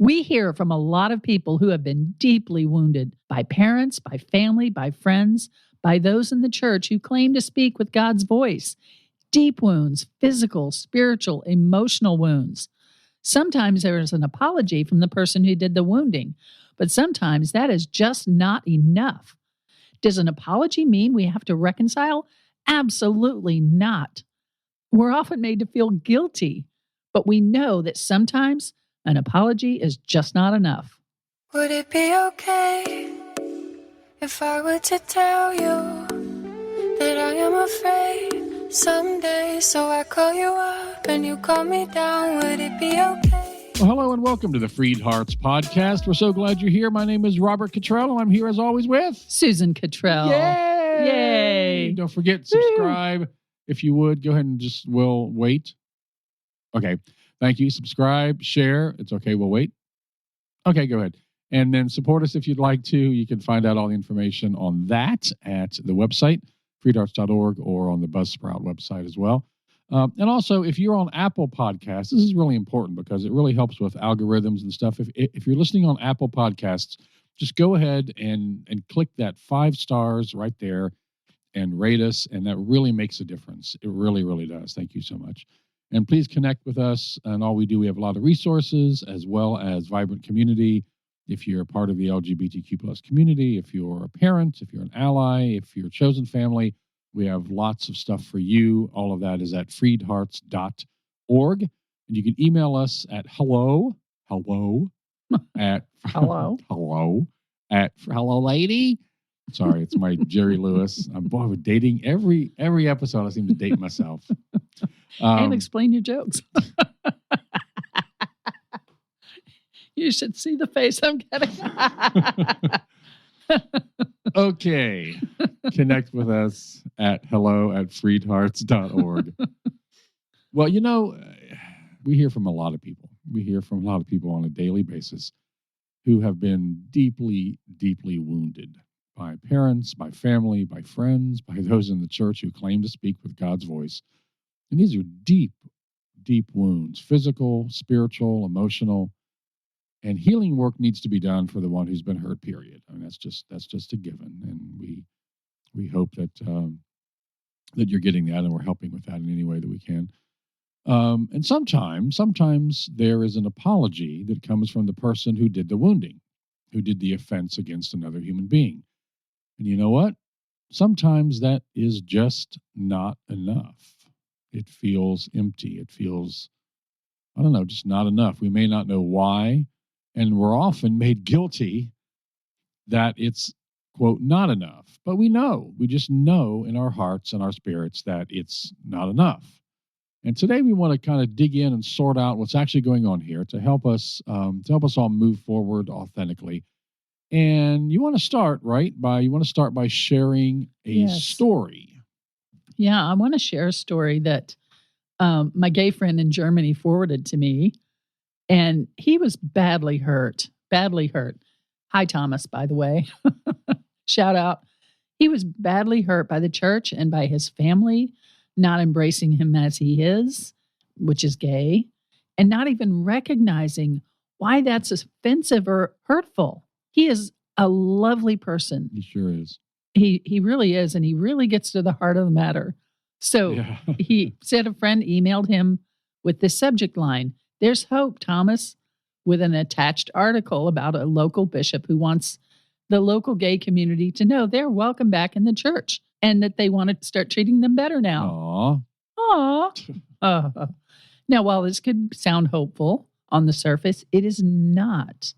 We hear from a lot of people who have been deeply wounded by parents, by family, by friends, by those in the church who claim to speak with God's voice. Deep wounds, physical, spiritual, emotional wounds. Sometimes there is an apology from the person who did the wounding, but sometimes that is just not enough. Does an apology mean we have to reconcile? Absolutely not. We're often made to feel guilty, but we know that sometimes an apology is just not enough. Would it be okay if I were to tell you that I am afraid someday? So I call you up and you call me down. Would it be okay? Well, hello and welcome to the FreedHearts podcast. We're so glad you're here. My name is Robert Cottrell, and I'm here as always with Susan Cottrell. Yay! Yay! Don't forget, subscribe. Woo! If you would, go ahead and we'll wait. Okay. Thank you. Subscribe, share. It's okay. We'll wait. Okay, go ahead. And then support us if you'd like to. You can find out all the information on that at the website, freedhearts.org, or on the Buzzsprout website as well. And also, if you're on Apple Podcasts, this is really important because it really helps with algorithms and stuff. If you're listening on Apple Podcasts, just go ahead and click that 5 stars right there and rate us, and that really makes a difference. It really, really does. Thank you so much. And please connect with us and all we do. We have a lot of resources as well as vibrant community. If you're a part of the LGBTQ plus community, if you're a parent, if you're an ally, if you're a chosen family, we have lots of stuff for you. All of that is at freedhearts.org. And you can email us at hello lady. Sorry, it's my Jerry Lewis. We're dating every episode. I seem to date myself. And explain your jokes. You should see the face I'm getting. Okay. Connect with us at hello@freedhearts.org. Well, we hear from a lot of people. We hear from a lot of people on a daily basis who have been deeply, deeply wounded by parents, by family, by friends, by those in the church who claim to speak with God's voice. And these are deep, deep wounds, physical, spiritual, emotional, and healing work needs to be done for the one who's been hurt, period. I mean, that's just a given. And we hope that you're getting that and we're helping with that in any way that we can. And sometimes there is an apology that comes from the person who did the wounding, who did the offense against another human being. And you know what? Sometimes that is just not enough. It feels empty. It feels, just not enough. We may not know why, and we're often made guilty that it's, quote, not enough. But we just know in our hearts and our spirits that it's not enough. And today we want to kind of dig in and sort out what's actually going on here to help us all move forward authentically. And you want to start, right? You want to start by sharing a story. Yeah, I want to share a story that my gay friend in Germany forwarded to me, and he was badly hurt. Hi, Thomas, by the way. Shout out. He was badly hurt by the church and by his family, not embracing him as he is, which is gay, and not even recognizing why that's offensive or hurtful. He is a lovely person. He sure is. He really is, and he really gets to the heart of the matter. So he said a friend emailed him with this subject line, "There's hope, Thomas," with an attached article about a local bishop who wants the local gay community to know they're welcome back in the church and that they want to start treating them better now. Aww. Now, while this could sound hopeful on the surface, it is not.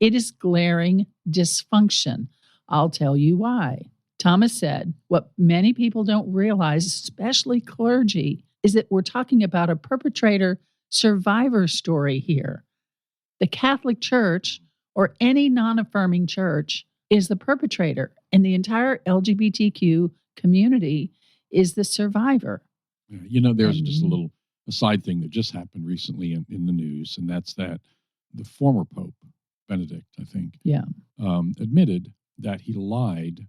It is glaring dysfunction. I'll tell you why. Thomas said, what many people don't realize, especially clergy, is that we're talking about a perpetrator-survivor story here. The Catholic Church, or any non-affirming church, is the perpetrator, and the entire LGBTQ community is the survivor. Yeah, there's just a little aside thing that just happened recently in the news, and that's that the former Pope, Benedict, I think, admitted that he lied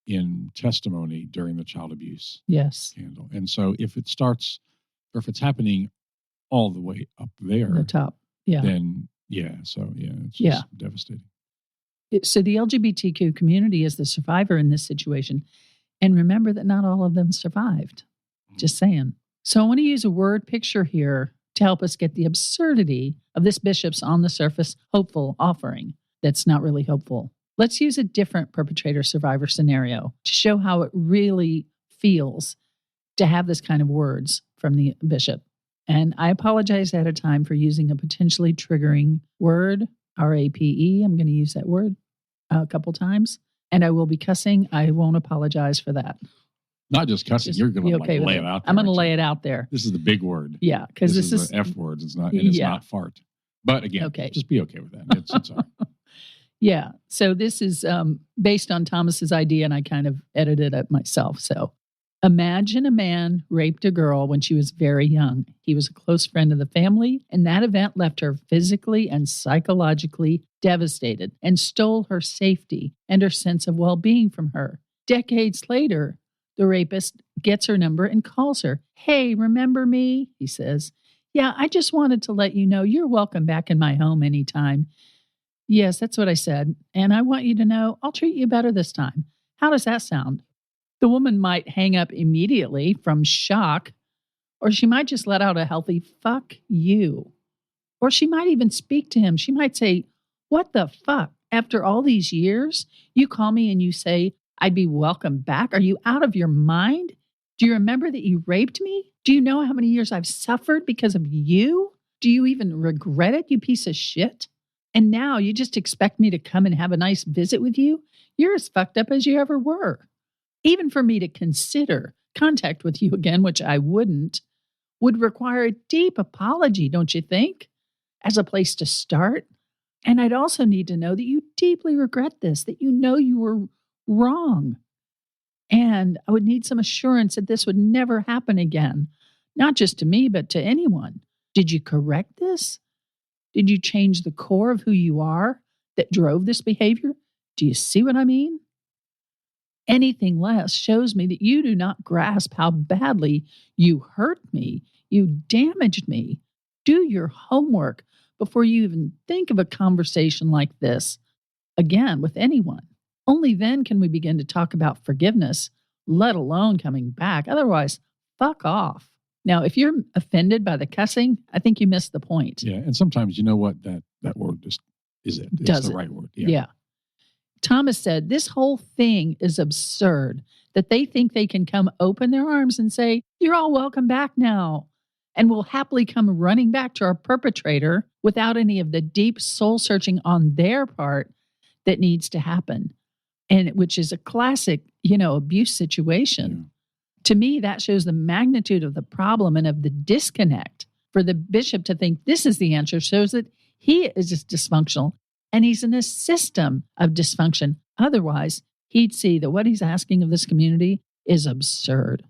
in testimony during the child abuse scandal. And so if it's happening all the way up there, the top, then Yeah. So, it's just devastating. So the LGBTQ community is the survivor in this situation. And remember that not all of them survived. Just saying. So I want to use a word picture here to help us get the absurdity of this bishop's on the surface hopeful offering that's not really hopeful. Let's use a different perpetrator-survivor scenario to show how it really feels to have this kind of words from the bishop. And I apologize ahead of time for using a potentially triggering word, RAPE. I'm going to use that word a couple times. And I will be cussing. I won't apologize for that. Not just cussing. You're going to lay it out there. I'm going to lay it out there. This is the big word. Yeah. Because this is the F words. It's not, and it's not fart. But again, just be okay with that. It's all right. Yeah. So this is based on Thomas's idea, and I kind of edited it myself. So imagine a man raped a girl when she was very young. He was a close friend of the family, and that event left her physically and psychologically devastated and stole her safety and her sense of well-being from her. Decades later, the rapist gets her number and calls her. Hey, remember me? He says. Yeah, I just wanted to let you know you're welcome back in my home anytime. Yes, that's what I said. And I want you to know I'll treat you better this time. How does that sound? The woman might hang up immediately from shock, or she might just let out a healthy fuck you. Or she might even speak to him. She might say, what the fuck? After all these years, you call me and you say, I'd be welcome back. Are you out of your mind? Do you remember that you raped me? Do you know how many years I've suffered because of you? Do you even regret it, you piece of shit? And now you just expect me to come and have a nice visit with you? You're as fucked up as you ever were. Even for me to consider contact with you again, which I wouldn't, would require a deep apology, don't you think? As a place to start. And I'd also need to know that you deeply regret this, that you know you were wrong. And I would need some assurance that this would never happen again, not just to me, but to anyone. Did you correct this? Did you change the core of who you are that drove this behavior? Do you see what I mean? Anything less shows me that you do not grasp how badly you hurt me, you damaged me. Do your homework before you even think of a conversation like this, again, with anyone. Only then can we begin to talk about forgiveness, let alone coming back. Otherwise, fuck off. Now, if you're offended by the cussing, I think you missed the point. Yeah, and sometimes you know what that word just is it. It's the right word. Yeah. Thomas said, this whole thing is absurd, that they think they can come open their arms and say, you're all welcome back now, and will happily come running back to our perpetrator without any of the deep soul searching on their part that needs to happen, and which is a classic, abuse situation. Yeah. To me, that shows the magnitude of the problem and of the disconnect. For the bishop to think this is the answer shows that he is just dysfunctional and he's in a system of dysfunction. Otherwise, he'd see that what he's asking of this community is absurd.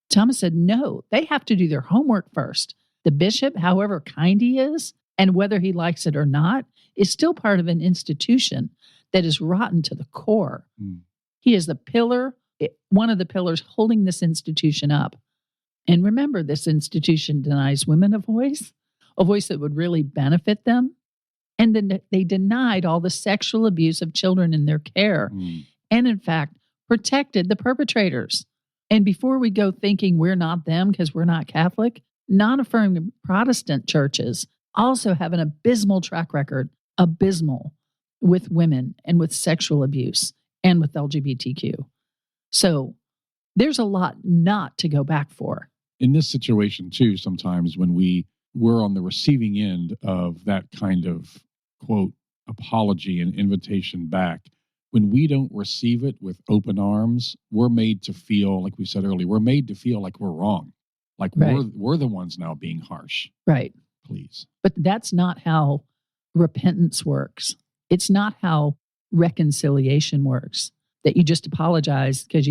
Thomas said, no, they have to do their homework first. The bishop, however kind he is, and whether he likes it or not, is still part of an institution that is rotten to the core. He is the pillar, one of the pillars holding this institution up. And remember, this institution denies women a voice that would really benefit them. And then they denied all the sexual abuse of children in their care. And in fact, protected the perpetrators. And before we go thinking we're not them because we're not Catholic, non-affirming Protestant churches also have an abysmal track record, with women and with sexual abuse and with LGBTQ. So there's a lot not to go back for. In this situation, too, sometimes when we're on the receiving end of that kind of, quote, apology and invitation back, when we don't receive it with open arms, we're made to feel, like we said earlier, we're made to feel like we're wrong. Like we're the ones now being harsh. Right. Please. But that's not how repentance works. It's not how reconciliation works. That you just apologize because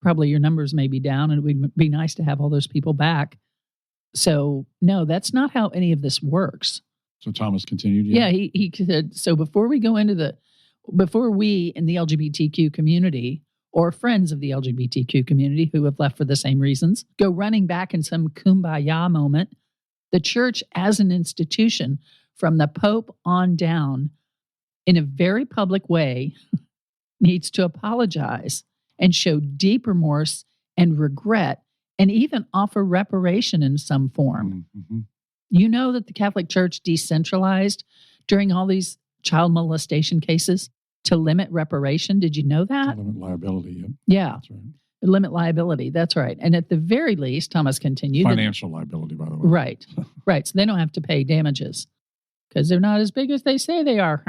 probably your numbers may be down and it would be nice to have all those people back. So no, that's not how any of this works. So Thomas continued. Yeah, he said, so before we in the LGBTQ community or friends of the LGBTQ community who have left for the same reasons, go running back in some kumbaya moment, The church as an institution, from the Pope on down, in a very public way, needs to apologize and show deep remorse and regret and even offer reparation in some form. Mm-hmm. You know that the Catholic Church decentralized during all these child molestation cases to limit reparation. Did you know that? To limit liability. Yep. Yeah. That's right. Limit liability. That's right. And at the very least, Thomas continued. Financial liability, by the way. Right. Right. So they don't have to pay damages because they're not as big as they say they are.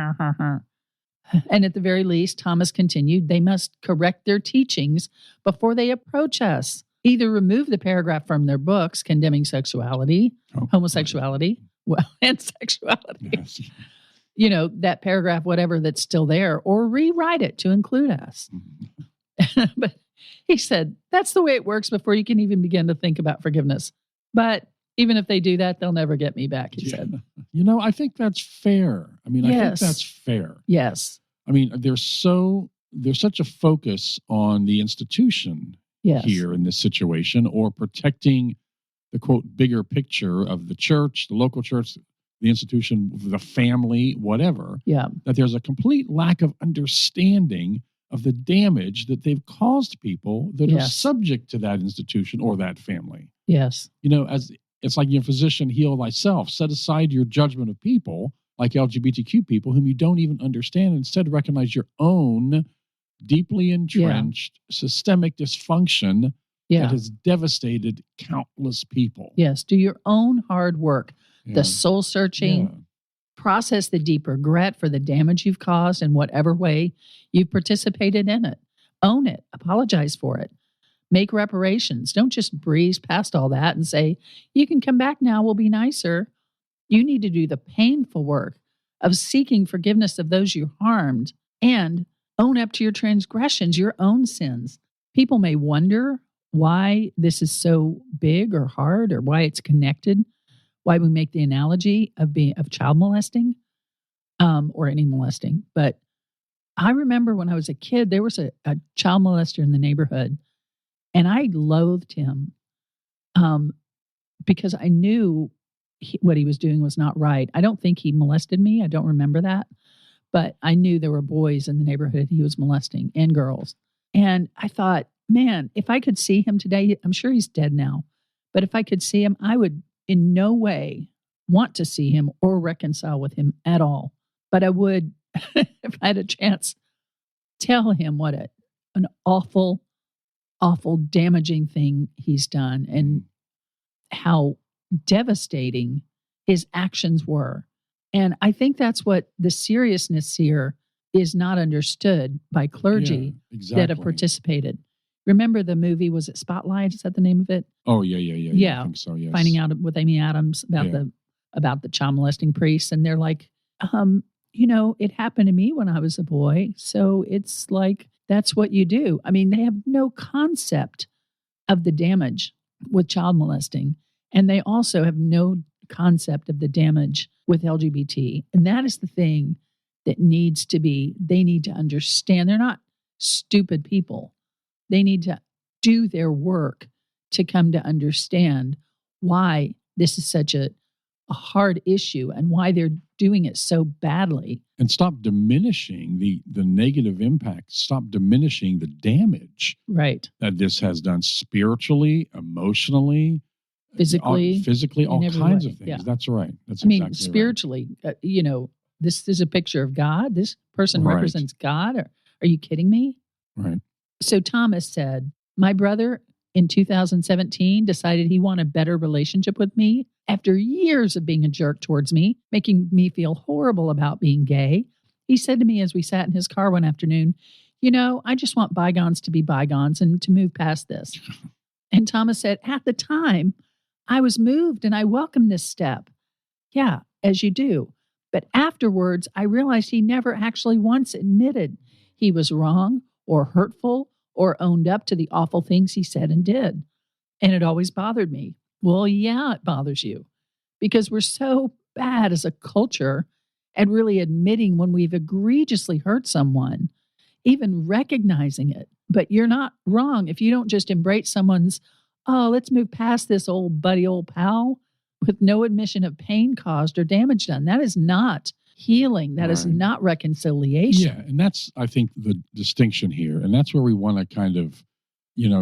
And at the very least, Thomas continued, they must correct their teachings before they approach us. Either remove the paragraph from their books condemning sexuality, homosexuality, and sexuality. Yes. You know, that paragraph, whatever that's still there, or rewrite it to include us. But he said, that's the way it works before you can even begin to think about forgiveness. But even if they do that, they'll never get me back, he said. You know, I think that's fair. I mean, I think that's fair. Yes. I mean, there's such a focus on the institution here in this situation, or protecting the, quote, bigger picture of the church, the local church, the institution, the family, whatever, that there's a complete lack of understanding of the damage that they've caused people that are subject to that institution or that family. Yes. You know, as it's like, your physician, heal thyself. Set aside your judgment of people like LGBTQ people whom you don't even understand. Instead, recognize your own deeply entrenched systemic dysfunction that has devastated countless people. Yes. Do your own hard work, the soul searching, process the deep regret for the damage you've caused in whatever way you've participated in it. Own it. Apologize for it. Make reparations. Don't just breeze past all that and say, you can come back now, we'll be nicer. You need to do the painful work of seeking forgiveness of those you harmed and own up to your transgressions, your own sins. People may wonder why this is so big or hard, or why it's connected, why we make the analogy of child molesting, or any molesting. But I remember when I was a kid, there was a child molester in the neighborhood, and I loathed him because I knew what he was doing was not right. I don't think he molested me. I don't remember that. But I knew there were boys in the neighborhood he was molesting, and girls. And I thought, man, if I could see him today, I'm sure he's dead now. But if I could see him, I would in no way want to see him or reconcile with him at all. But I would, if I had a chance, tell him what an awful, awful, damaging thing he's done and how devastating his actions were. And I think that's what the seriousness here is not understood by clergy that have participated. Remember the movie, was it Spotlight? Is that the name of it? Oh, yeah. I think so, yes. Finding Out with Amy Adams about the child molesting priests. And they're like, you know, it happened to me when I was a boy. So it's like, that's what you do. I mean, they have no concept of the damage with child molesting. And they also have no concept of the damage with LGBT. And that is the thing that they need to understand. They're not stupid people. They need to do their work to come to understand why this is such a hard issue and why they're doing it so badly. And stop diminishing the negative impact. Stop diminishing the damage that this has done spiritually, emotionally, physically, all kinds of things. Yeah. That's right. That's exactly spiritually, right. You know, this is a picture of God. This person represents God. Are you kidding me? Right. So Thomas said, my brother in 2017 decided he wanted a better relationship with me after years of being a jerk towards me, making me feel horrible about being gay. He said to me as we sat in his car one afternoon, you know, I just want bygones to be bygones and to move past this. And Thomas said, at the time, I was moved and I welcomed this step. Yeah, as you do. But afterwards, I realized he never actually once admitted he was wrong or hurtful or owned up to the awful things he said and did. And it always bothered me. Well, yeah, it bothers you because we're so bad as a culture at really admitting when we've egregiously hurt someone, even recognizing it. But you're not wrong if you don't just embrace someone's, oh, let's move past this old buddy, old pal. with no admission of pain caused or damage done. That is not healing. That is Right. not reconciliation. Yeah, and that's, I think, the distinction here, and that's where we want to kind of,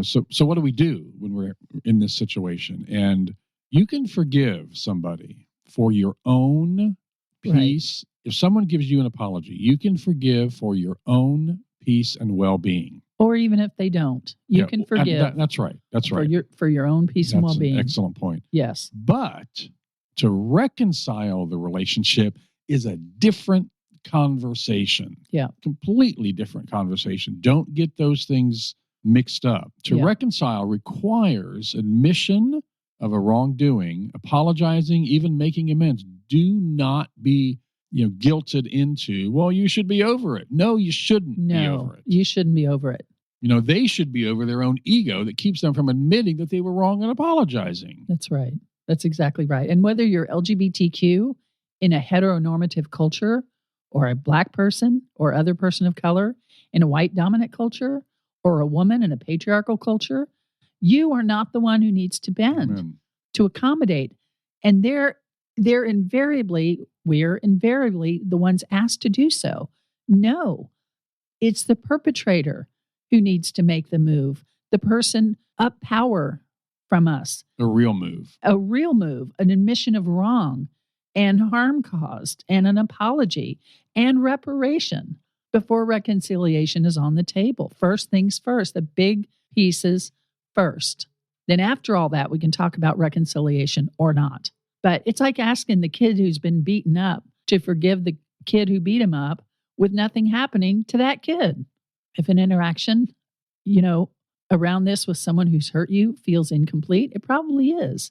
so what do we do when we're in this situation? And you can forgive somebody for your own peace. Right. If someone gives you an apology, you can forgive for your own peace and well-being. Or even if they don't, you can forgive. That's right. That's right. For your own peace and well-being. An excellent point. Yes. But to reconcile the relationship is a different conversation. Yeah. Completely different conversation. Don't get those things mixed up. To reconcile requires admission of a wrongdoing, apologizing, even making amends. Do not be guilted into, well, you should be over it. No, you shouldn't be over it. You shouldn't be over it. They should be over their own ego that keeps them from admitting that they were wrong and apologizing. That's right. That's exactly right. And whether you're LGBTQ in a heteronormative culture, or a Black person or other person of color in a white dominant culture, or a woman in a patriarchal culture, you are not the one who needs to bend. Amen. To accommodate. And we're invariably the ones asked to do so. No, it's the perpetrator who needs to make the move. The person up power from us. A real move, an admission of wrong and harm caused and an apology and reparation before reconciliation is on the table. First things first, the big pieces first. Then after all that, we can talk about reconciliation or not. But it's like asking the kid who's been beaten up to forgive the kid who beat him up with nothing happening to that kid. If an interaction, around this with someone who's hurt you feels incomplete, it probably is.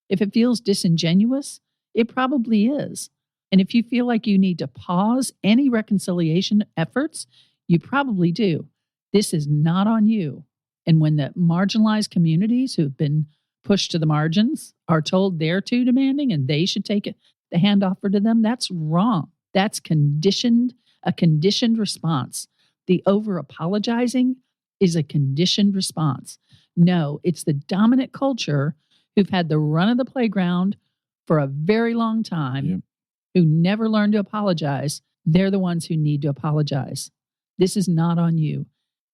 If it feels disingenuous, it probably is. And if you feel like you need to pause any reconciliation efforts, you probably do. This is not on you. And when the marginalized communities who've been pushed to the margins are told they're too demanding and they should take the hand offered to them, that's wrong. That's a conditioned response. The over-apologizing is a conditioned response. No, it's the dominant culture who've had the run of the playground for a very long time, who never learned to apologize. They're the ones who need to apologize. This is not on you.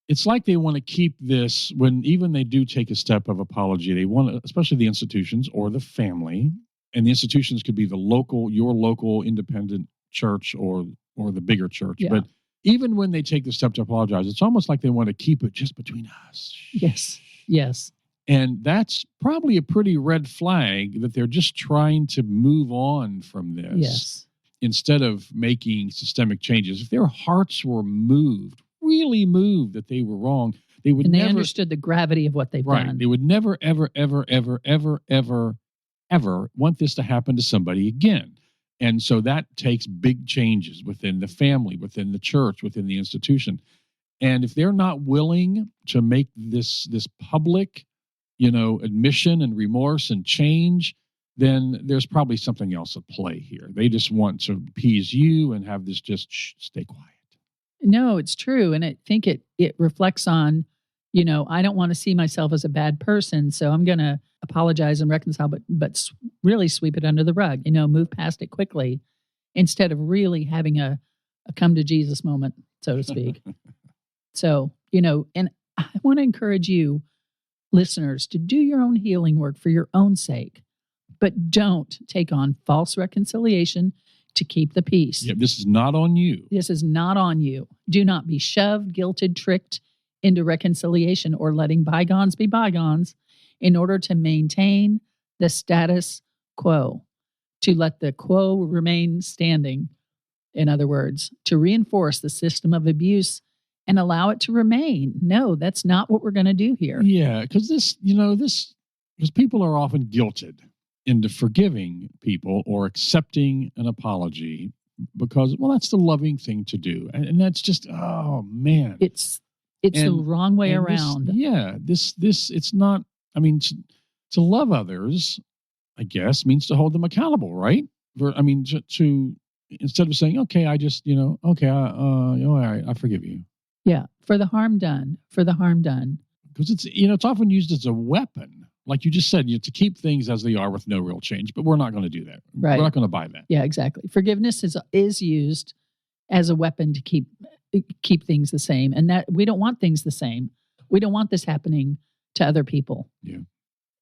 It's like they want to keep this when even they do take a step of apology. They want, especially the institutions or the family, and the institutions could be your local independent church or the bigger church. Yeah. But even when they take the step to apologize, it's almost like they want to keep it just between us. Yes. And that's probably a pretty red flag that they're just trying to move on from this instead of making systemic changes. If their hearts were really moved that they were wrong, they would never understood the gravity of what they've done. They would never, ever, ever, ever, ever, ever, ever want this to happen to somebody again. And so that takes big changes within the family, within the church, within the institution. And if they're not willing to make this public, admission and remorse and change, then there's probably something else at play here. They just want to appease you and have this just stay quiet. No, it's true. And I think it reflects on, I don't want to see myself as a bad person, so I'm going to apologize and reconcile, but really sweep it under the rug, move past it quickly instead of really having a come to Jesus moment, so to speak. So, and I want to encourage you, listeners, to do your own healing work for your own sake, but don't take on false reconciliation to keep the peace. Yeah, this is not on you. This is not on you. Do not be shoved, guilted, tricked into reconciliation or letting bygones be bygones in order to maintain the status quo, to let the quo remain standing. In other words, to reinforce the system of abuse and allow it to remain. No, that's not what we're going to do here. Yeah, because because people are often guilted into forgiving people or accepting an apology because, that's the loving thing to do. And that's just, oh man. It's the wrong way around. It's not, to love others, I guess, means to hold them accountable, right? To instead of saying, okay, I just, all right, I forgive you. Yeah, for the harm done. Because it's often used as a weapon. like you just said, to keep things as they are with no real change. But we're not going to do that. Right. We're not going to buy that. Yeah, exactly. Forgiveness is used as a weapon to keep things the same, and that we don't want things the same. We don't want this happening to other people. Yeah.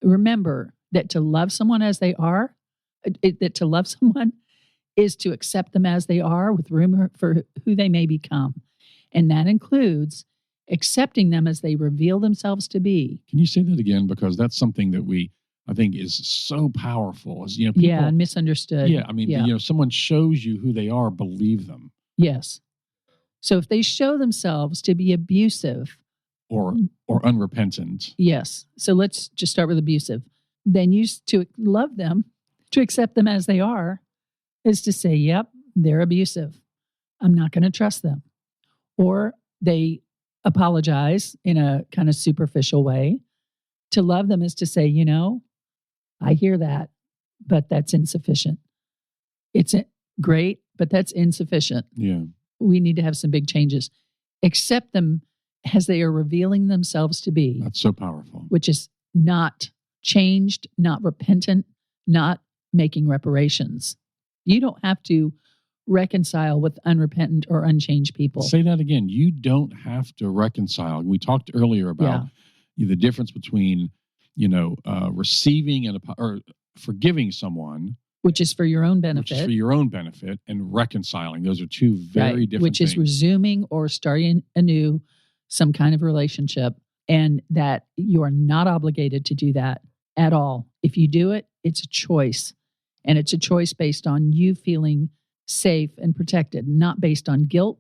Remember that to love someone as they are, that to love someone is to accept them as they are with room for who they may become, and that includes accepting them as they reveal themselves to be. Can you say that again? Because that's something that I think is so powerful. Is people, and misunderstood. Yeah, I mean, someone shows you who they are, believe them. Yes. So if they show themselves to be abusive or unrepentant, yes. So let's just start with abusive. Then to love them, to accept them as they are, is to say, "Yep, they're abusive. I'm not going to trust them," or they apologize in a kind of superficial way. To love them is to say, I hear that, but that's insufficient. It's great, but that's insufficient. Yeah. We need to have some big changes. Accept them as they are revealing themselves to be. That's so powerful. Which is not changed, not repentant, not making reparations. You don't have to reconcile with unrepentant or unchanged people. Say that again. You don't have to reconcile. We talked earlier about the difference between, receiving or forgiving someone, which is for your own benefit, and reconciling. Those are two very different which things. Is resuming or starting anew some kind of relationship, and that you are not obligated to do that at all. If you do it, it's a choice, and it's a choice based on you feeling safe and protected, not based on guilt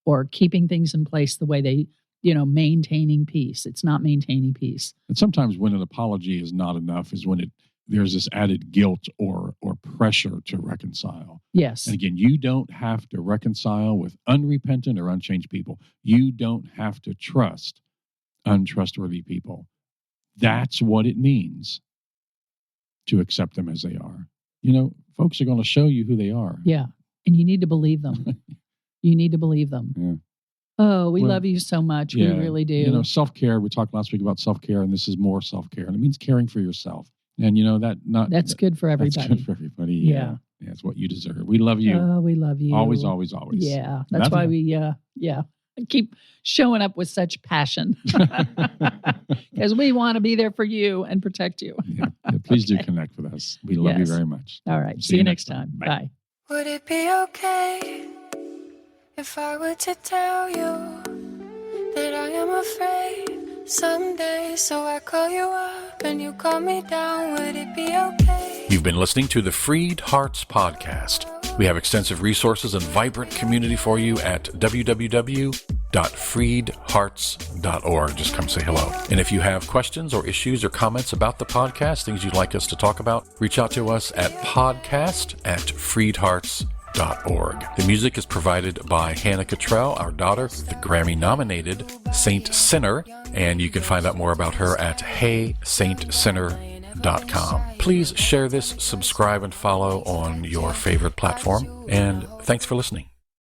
or keeping things in place the way they, maintaining peace. It's not maintaining peace. And sometimes when an apology is not enough is when there's this added guilt or pressure to reconcile. Yes. And again, you don't have to reconcile with unrepentant or unchanged people. You don't have to trust untrustworthy people. That's what it means to accept them as they are. Folks are going to show you who they are. Yeah. And you need to believe them. You need to believe them. Yeah. Oh, we love you so much. Yeah. We really do. Self-care. We talked last week about self-care, and this is more self-care. And it means caring for yourself. And that's good for everybody. That's good for everybody. Yeah. Yeah, it's what you deserve. We love you. Oh, we love you. Always, always, always. Yeah. That's why we keep showing up with such passion. Because we want to be there for you and protect you. Yeah. Please do connect with us. We love you very much. All right. See you next time. Bye. Would it be okay if I were to tell you that I am afraid someday? So I call you up and you call me down. Would it be okay? You've been listening to the Freed Hearts Podcast. We have extensive resources and vibrant community for you at www.freedhearts.org. Just come say hello. And if you have questions or issues or comments about the podcast, things you'd like us to talk about, reach out to us at podcast@freedhearts.org. The music is provided by Hannah Cottrell, our daughter, the Grammy-nominated Saint Sinner, and you can find out more about her at heysaintsinner.com. Please share this, subscribe, and follow on your favorite platform, and thanks for listening.